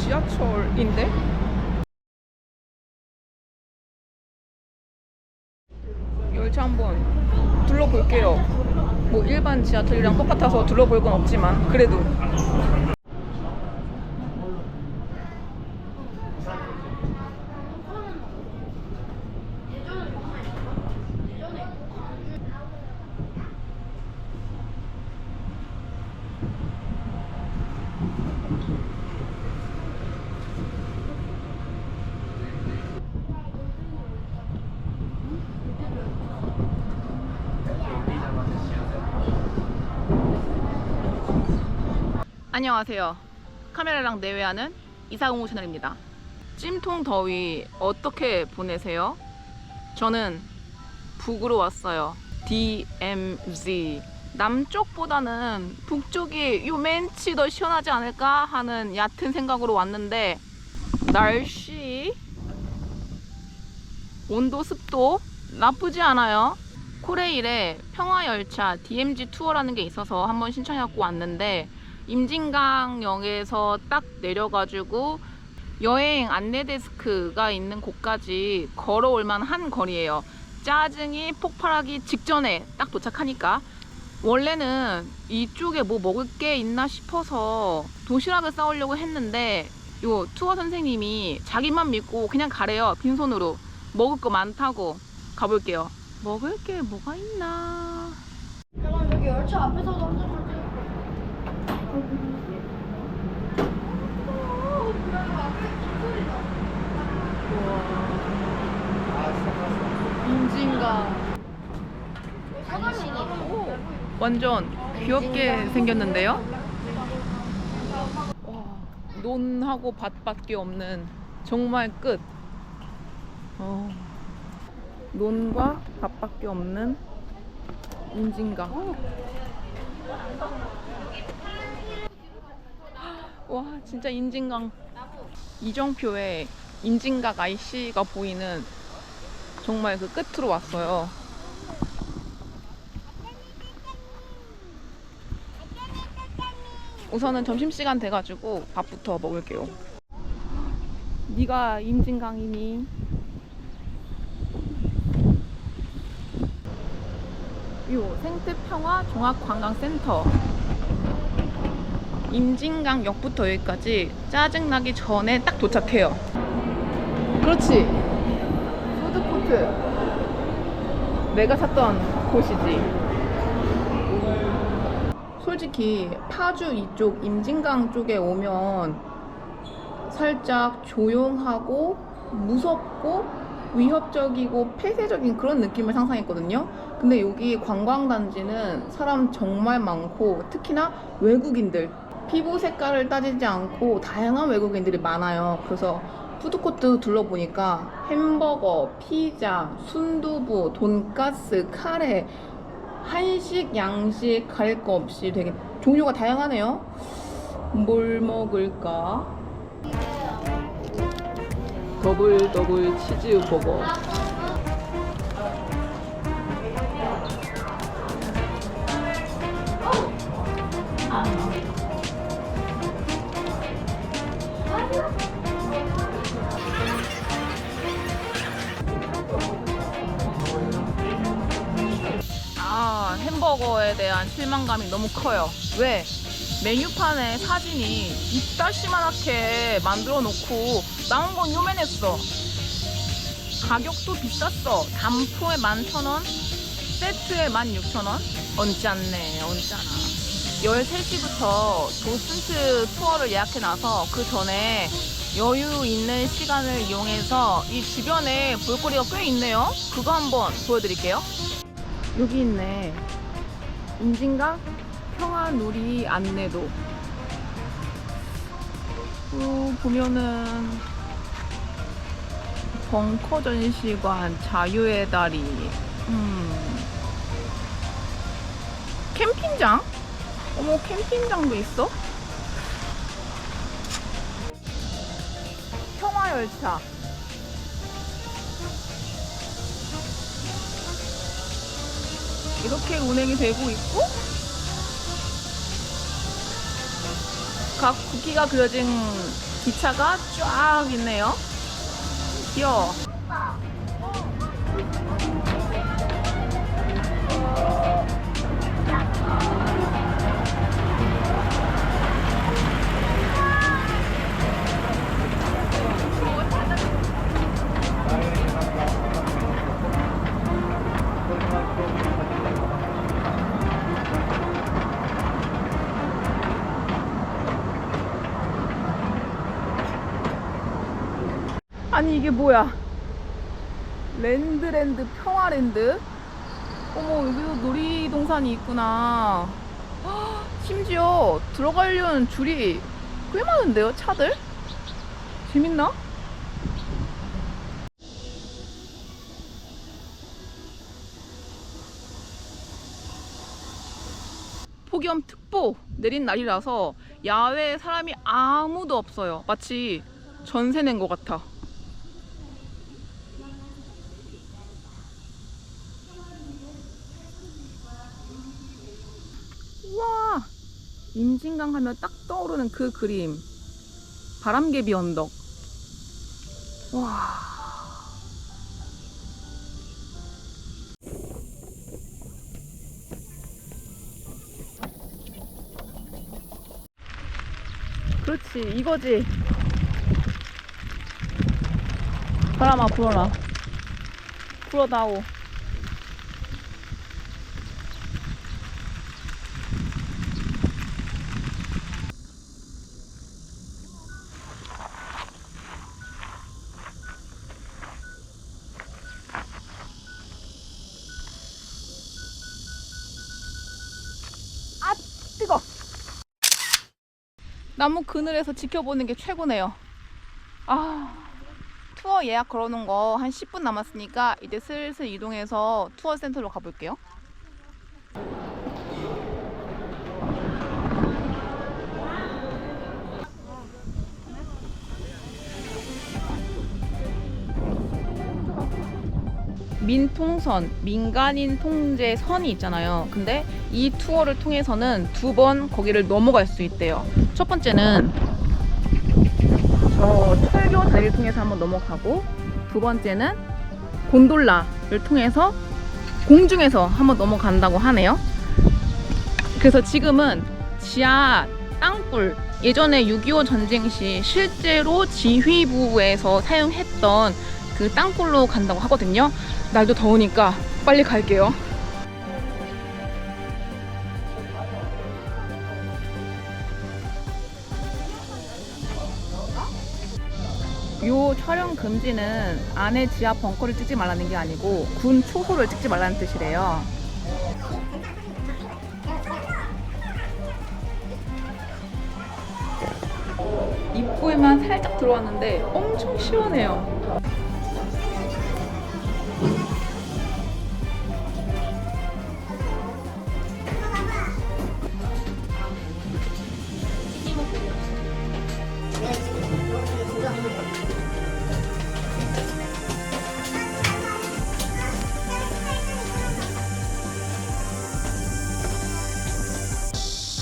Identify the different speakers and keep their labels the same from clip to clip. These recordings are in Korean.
Speaker 1: 지하철인데? 열차 한번 둘러볼게요. 뭐 일반 지하철이랑 똑같아서 둘러볼 건 없지만 그래도. 안녕하세요. 카메라랑 내외하는 이사공호 채널입니다. 찜통 더위 어떻게 보내세요? 저는 북으로 왔어요. DMZ. 남쪽보다는 북쪽이 요맨치 더 시원하지 않을까 하는 얕은 생각으로 왔는데 날씨, 온도, 습도 나쁘지 않아요. 코레일에 평화열차 DMZ 투어라는 게 있어서 한번 신청해갖고 왔는데 임진강역에서 딱 내려가지고 여행 안내 데스크가 있는 곳까지 걸어올 만한 거리예요. 짜증이 폭발하기 직전에 딱 도착하니까. 원래는 이쪽에 뭐 먹을 게 있나 싶어서 도시락을 싸오려고 했는데 요 투어 선생님이 자기만 믿고 그냥 가래요. 빈손으로. 먹을 거 많다고. 가볼게요. 먹을 게 뭐가 있나.
Speaker 2: 잠깐 여기 열차 앞에서도 한잔 할게.
Speaker 1: 임진강. 완전 귀엽게 생겼는데요? 와, 논하고 밭밖에 없는 정말 끝. 논과 밭밖에 없는 임진강. 와, 진짜 임진강. 이정표에 임진강 IC가 보이는 정말 그 끝으로 왔어요. 우선은 점심시간 돼가지고 밥부터 먹을게요. 네가 임진강이니? 요 생태평화 종합관광센터. 임진강역부터 여기까지 짜증나기 전에 딱 도착해요. 그렇지. 푸드코트. 내가 찾던 곳이지. 솔직히 파주 이쪽 임진강 쪽에 오면 살짝 조용하고 무섭고 위협적이고 폐쇄적인 그런 느낌을 상상했거든요. 근데 여기 관광단지는 사람 정말 많고 특히나 외국인들, 피부 색깔을 따지지 않고 다양한 외국인들이 많아요. 그래서 푸드코트 둘러보니까 햄버거, 피자, 순두부, 돈가스, 카레, 한식, 양식 가릴 거 없이 되게 종류가 다양하네요. 뭘 먹을까? 더블 치즈버거. 햄버거에 대한 실망감이 너무 커요. 왜? 메뉴판에 사진이 이따시만하게 만들어 놓고 나온 건 요만했어. 가격도 비쌌어. 단품에 11,000원, 세트에 16,000원. 언짢네, 언짢아. 13시부터 도슨트 투어를 예약해놔서 그 전에 여유 있는 시간을 이용해서 이 주변에 볼거리가 꽤 있네요. 그거 한번 보여드릴게요. 여기 있네. 임진강 평화놀이 안내도. 보면은 벙커 전시관, 자유의 다리, 캠핑장? 어머, 캠핑장도 있어? 평화열차. 이렇게 운행이 되고 있고 각 국기가 그려진 기차가 쫙 있네요. 귀여워. 아니 이게 뭐야? 랜드랜드 평화랜드? 어머 여기도 놀이동산이 있구나. 헉, 심지어 들어가려는 줄이 꽤 많은데요, 차들? 재밌나? 폭염특보 내린 날이라서 야외에 사람이 아무도 없어요. 마치 전세 낸 것 같아. 우와, 임진강 하면 딱 떠오르는 그 그림. 바람개비 언덕. 와. 그렇지, 이거지. 바람아 불어라. 불어다오. 아 뜨거. 나무 그늘에서 지켜보는 게 최고네요. 아, 투어 예약 걸어놓은 거 한 10분 남았으니까 이제 슬슬 이동해서 투어 센터로 가볼게요. 민통선, 민간인 통제 선이 있잖아요. 근데 이 투어를 통해서는 2번 거기를 넘어갈 수 있대요. 첫 번째는 저 철교 다리를 통해서 한번 넘어가고, 두 번째는 곤돌라를 통해서 공중에서 한번 넘어간다고 하네요. 그래서 지금은 지하 땅굴, 예전에 6.25 전쟁 시 실제로 지휘부에서 사용했던 그 땅굴로 간다고 하거든요. 날도 더우니까 빨리 갈게요. 요 촬영 금지는 안에 지하 벙커를 찍지 말라는 게 아니고 군 초소를 찍지 말라는 뜻이래요. 입구에만 살짝 들어왔는데 엄청 시원해요.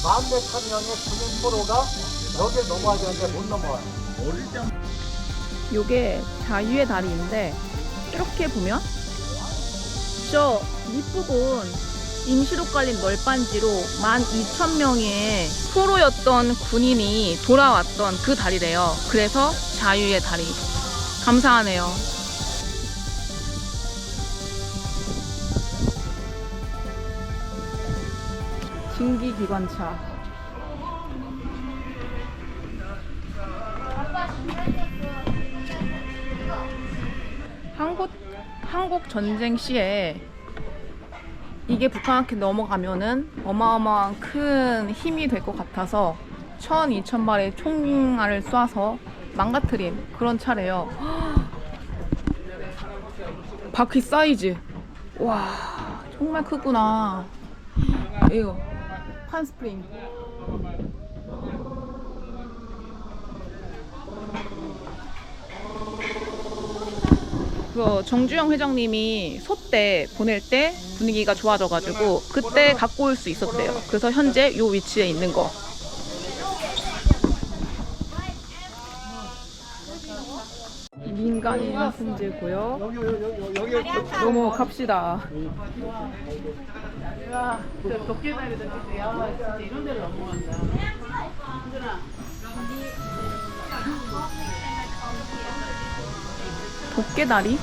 Speaker 3: 만대천명의 군인포로가 여길 넘어와야 되는데 못 넘어와요.
Speaker 1: 요게 자유의 다리인데 이렇게 보면 저 밑부분 임시로 깔린 널빤지로 12,000명의 포로였던 군인이 돌아왔던 그 다리래요. 그래서 자유의 다리. 감사하네요. 증기기관차. 한국 전쟁 시에 이게 북한한테 넘어가면은 어마어마한 큰 힘이 될 것 같아서 1,000-2,000발의 총알을 쏴서 망가뜨린 그런 차래요. 바퀴 사이즈. 와, 정말 크구나. 이거 판스프링. 그 정주영 회장님이 소떼 보낼 때 분위기가 좋아져가지고 그때 갖고 올 수 있었대요. 그래서 현재 요 위치에 있는 거. 민간인 승재고요.
Speaker 3: 여기
Speaker 1: 넘어갑시다. 도깨다리 느낌이야. 진짜 이런 데를 넘어간다. 도깨다리?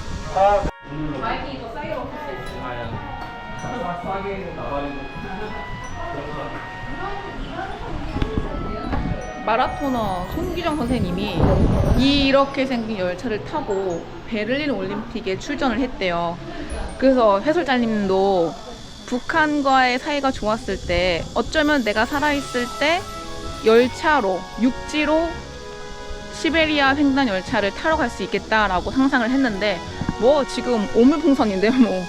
Speaker 1: 마라토너 손기정 선생님이 이렇게 생긴 열차를 타고 베를린 올림픽에 출전을 했대요. 그래서 해설자님도 북한과의 사이가 좋았을 때 어쩌면 내가 살아있을 때 열차로 육지로 시베리아 횡단 열차를 타러 갈 수 있겠다라고 상상을 했는데 뭐 지금 오물풍선인데 뭐.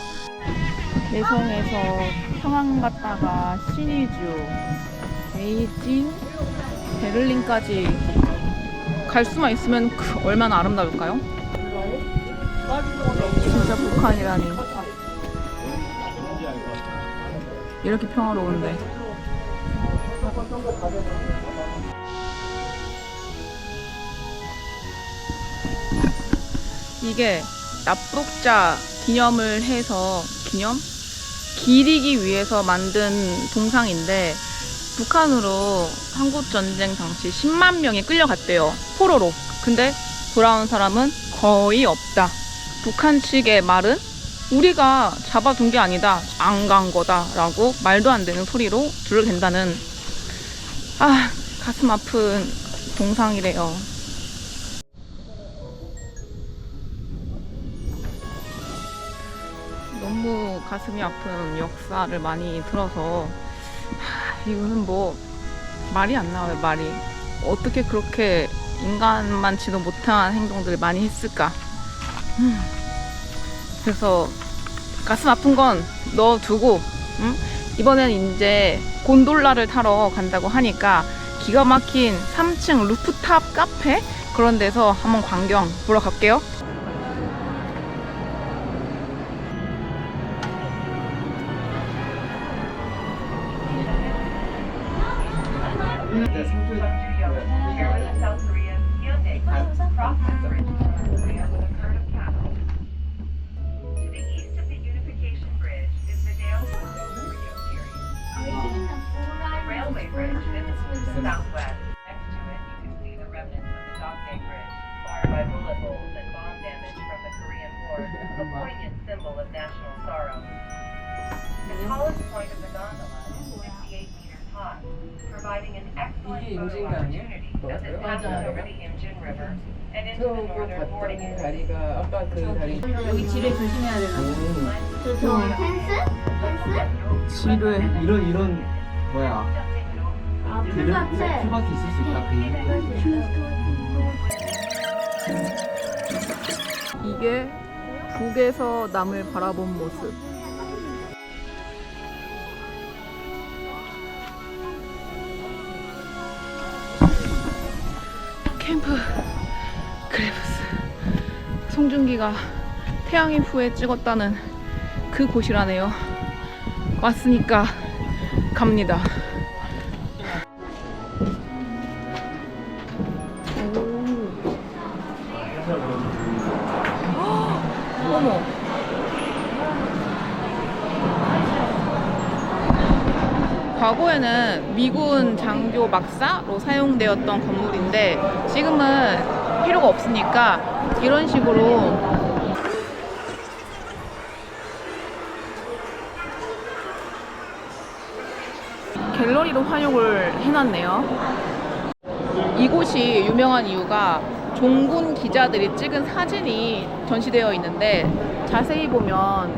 Speaker 1: 개성에서 평양 갔다가 신의주, 베이징, 베를린까지 갈 수만 있으면 얼마나 아름다울까요? 진짜 북한이라니. 이렇게 평화로운데. 이게 납북자 기념을 해서 기리기 위해서 만든 동상인데 북한으로 한국전쟁 당시 10만 명이 끌려갔대요. 포로로. 근데 돌아온 사람은 거의 없다. 북한 측의 말은 우리가 잡아둔 게 아니다. 안 간 거다. 라고 말도 안 되는 소리로 둘러댄다는 가슴 아픈 동상이래요. 너무 가슴이 아픈 역사를 많이 들어서 이거는 뭐 말이 안 나와요. 말이 어떻게 그렇게 인간만치도 못한 행동들을 많이 했을까. 그래서 가슴 아픈 건 넣어두고 이번엔 이제 곤돌라를 타러 간다고 하니까 기가 막힌 3층 루프탑 카페 그런 데서 한번 광경 보러 갈게요.
Speaker 4: Southwest. Next to it, you can see the remnants of the Dokdae Bridge, marred by bullet holes and bomb damage from the Korean War, a poignant symbol of national sorrow. The tallest point of the gondola is 58 meters high, providing an excellent photo opportunity as it passes over the Imjin River and into the northern boarding area.
Speaker 5: 다리가 아까 그 다리
Speaker 2: 여기 지뢰 조심해야 되나? 저 펜스?
Speaker 1: 지뢰.
Speaker 3: 이런 뭐야?
Speaker 2: 플라체.
Speaker 3: 플라트 있을 수 있다.
Speaker 1: 이게 북에서 남을 바라본 모습. 캠프 그래브스. 송중기가 태양의 후예 찍었다는 그 곳이라네요. 왔으니까 갑니다. 어머. 과거에는 미군 장교 막사로 사용되었던 건물인데 지금은 필요가 없으니까 이런 식으로 갤러리로 활용을 해놨네요. 이곳이 유명한 이유가 종군 기자들이 찍은 사진이 전시되어 있는데 자세히 보면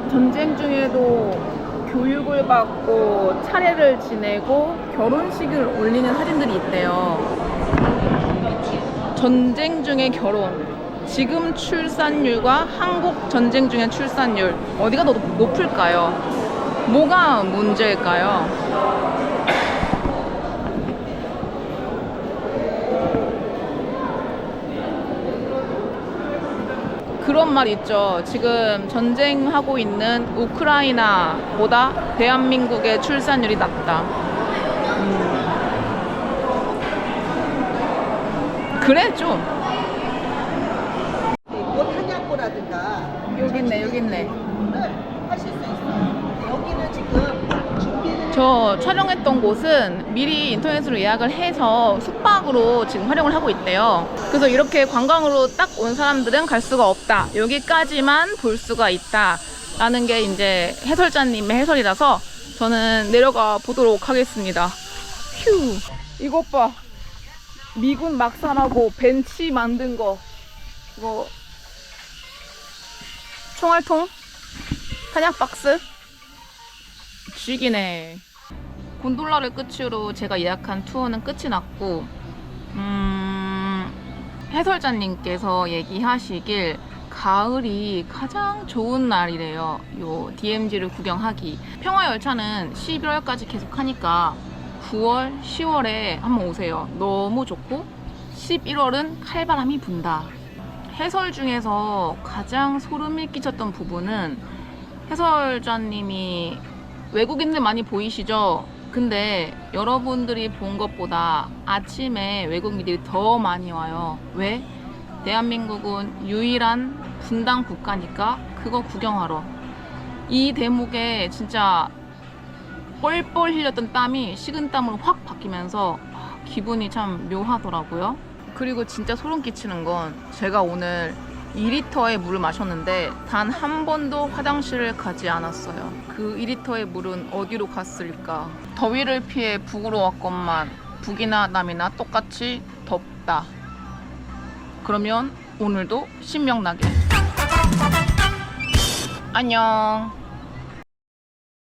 Speaker 1: 전쟁 중에도 교육을 받고 차례를 지내고 결혼식을 올리는 사진들이 있대요. 전쟁 중의 결혼, 지금 출산율과 한국 전쟁 중의 출산율 어디가 더 높을까요? 뭐가 문제일까요? 그런 말 있죠. 지금 전쟁하고 있는 우크라이나보다 대한민국의 출산율이 낮다. 그래 좀.
Speaker 5: 옷 한약고라든가
Speaker 1: 여기 있네 여기 있네.
Speaker 5: 하실 수 있어요. 여기는 지금 준비를
Speaker 1: 저 촬영했던 곳은 미리 인터넷으로 예약을 해서 숙박으로 지금 활용을 하고 있대요. 그래서 이렇게 관광으로 딱 온 사람들은 갈 수가 없다. 여기까지만 볼 수가 있다. 라는 게 이제 해설자님의 해설이라서 저는 내려가 보도록 하겠습니다. 휴. 이것 봐. 미군 막사라고 벤치 만든 거. 이거 총알통? 탄약 박스? 죽이네. 곤돌라를 끝으로 제가 예약한 투어는 끝이 났고, 해설자님께서 얘기하시길 가을이 가장 좋은 날이래요. 요 DMZ를 구경하기. 평화열차는 11월까지 계속 하니까 9월, 10월에 한번 오세요. 너무 좋고 11월은 칼바람이 분다. 해설 중에서 가장 소름이 끼쳤던 부분은 해설자님이 외국인들 많이 보이시죠? 근데 여러분들이 본 것보다 아침에 외국인들이 더 많이 와요. 왜? 대한민국은 유일한 분당 국가니까 그거 구경하러. 이 대목에 진짜 뻘뻘 흘렸던 땀이 식은땀으로 확 바뀌면서 기분이 참 묘하더라고요. 그리고 진짜 소름 끼치는 건 제가 오늘 2리터의 물을 마셨는데 단 한 번도 화장실을 가지 않았어요. 그 2리터의 물은 어디로 갔을까? 더위를 피해 북으로 왔건만 북이나 남이나 똑같이 덥다. 그러면 오늘도 신명나게 안녕.